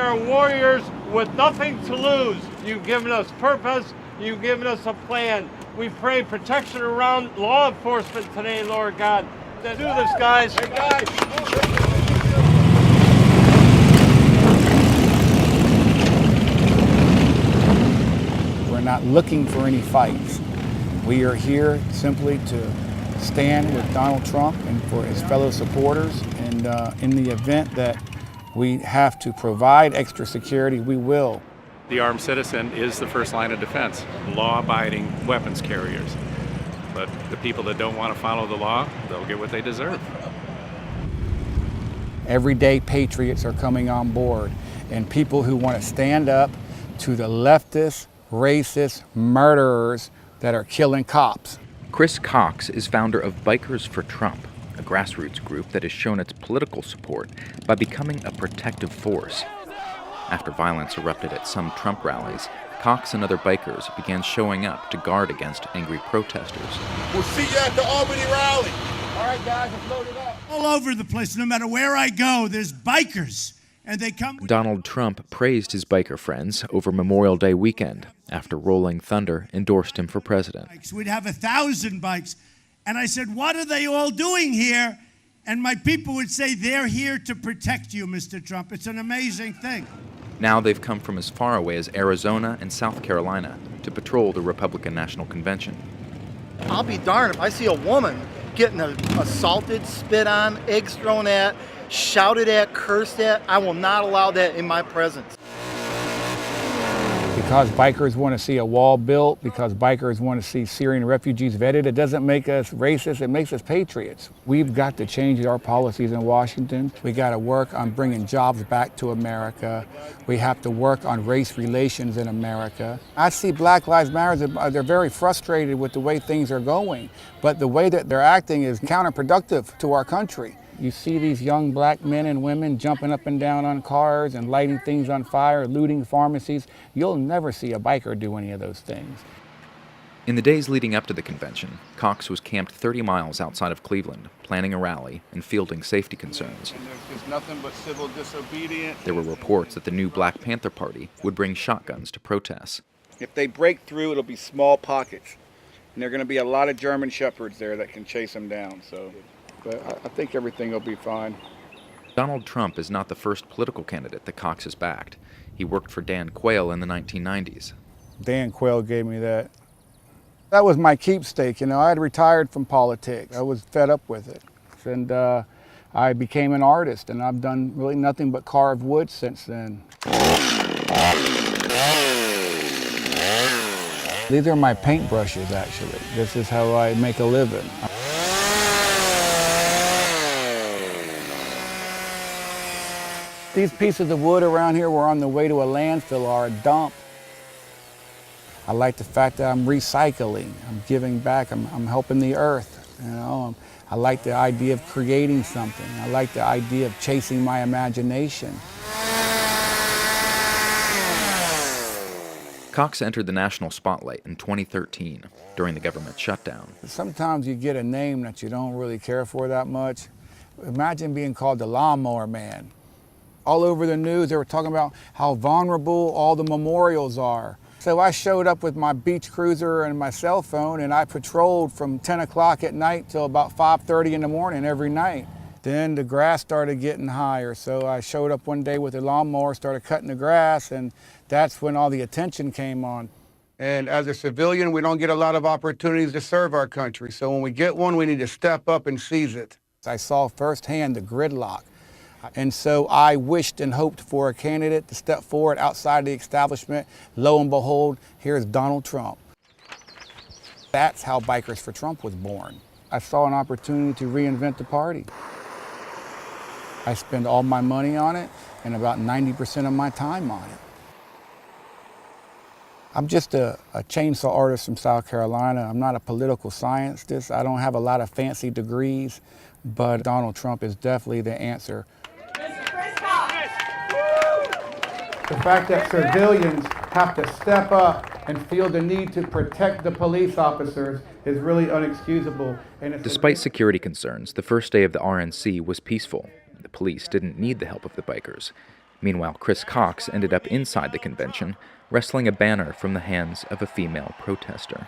are warriors with nothing to lose. You've given us purpose. You've given us a plan. We pray protection around law enforcement today, Lord God. Let's do this, guys. Hey, guys. We're not looking for any fights. We are here simply to stand with Donald Trump and for his fellow supporters. And in the event that we have to provide extra security, we will. The armed citizen is the first line of defense, law-abiding weapons carriers. But the people that don't want to follow the law, they'll get what they deserve. Everyday patriots are coming on board, and people who want to stand up to the leftist, racist murderers that are killing cops. Chris Cox is founder of Bikers for Trump, a grassroots group that has shown its political support by becoming a protective force. After violence erupted at some Trump rallies, Cox and other bikers began showing up to guard against angry protesters. We'll see you at the Albany rally. All right, guys, let's load it up. All over the place, no matter where I go, there's bikers, and they come. Donald Trump praised his biker friends over Memorial Day weekend after Rolling Thunder endorsed him for president. We'd have 1,000 bikes, and I said, what are they all doing here? And my people would say, they're here to protect you, Mr. Trump. It's an amazing thing. Now they've come from as far away as Arizona and South Carolina to patrol the Republican National Convention. I'll be darned if I see a woman getting assaulted, spit on, eggs thrown at, shouted at, cursed at. I will not allow that in my presence. Because bikers want to see a wall built, because bikers want to see Syrian refugees vetted, it doesn't make us racist, it makes us patriots. We've got to change our policies in Washington. We got to work on bringing jobs back to America. We have to work on race relations in America. I see Black Lives Matter, they're very frustrated with the way things are going, but the way that they're acting is counterproductive to our country. You see these young black men and women jumping up and down on cars and lighting things on fire, looting pharmacies. You'll never see a biker do any of those things. In the days leading up to the convention, Cox was camped 30 miles outside of Cleveland, planning a rally and fielding safety concerns. There's nothing but civil disobedience. There were reports that the new Black Panther Party would bring shotguns to protests. If they break through, it'll be small pockets. And there are going to be a lot of German Shepherds there that can chase them down. But I think everything will be fine. Donald Trump is not the first political candidate that Cox has backed. He worked for Dan Quayle in the 1990s. Dan Quayle gave me that. That was my keepstake, you know. I had retired from politics. I was fed up with it. And I became an artist, and I've done really nothing but carved wood since then. These are my paintbrushes, actually. This is how I make a living. These pieces of wood around here were on the way to a landfill or a dump. I like the fact that I'm recycling, I'm giving back, I'm helping the earth, you know. I like the idea of creating something. I like the idea of chasing my imagination. Cox entered the national spotlight in 2013 during the government shutdown. Sometimes you get a name that you don't really care for that much. Imagine being called the Lawnmower Man. All over the news, they were talking about how vulnerable all the memorials are. So I showed up with my beach cruiser and my cell phone, and I patrolled from 10 o'clock at night till about 5:30 in the morning every night. Then the grass started getting higher, so I showed up one day with a lawnmower, started cutting the grass, and that's when all the attention came on. And as a civilian, we don't get a lot of opportunities to serve our country. So when we get one, we need to step up and seize it. I saw firsthand the gridlock. And so I wished and hoped for a candidate to step forward outside the establishment. Lo and behold, here's Donald Trump. That's how Bikers for Trump was born. I saw an opportunity to reinvent the party. I spend all my money on it and about 90% of my time on it. I'm just a chainsaw artist from South Carolina. I'm not a political scientist. I don't have a lot of fancy degrees, but Donald Trump is definitely the answer. The fact that civilians have to step up and feel the need to protect the police officers is really unexcusable. And despite security concerns, the first day of the RNC was peaceful. The police didn't need the help of the bikers. Meanwhile, Chris Cox ended up inside the convention, wrestling a banner from the hands of a female protester.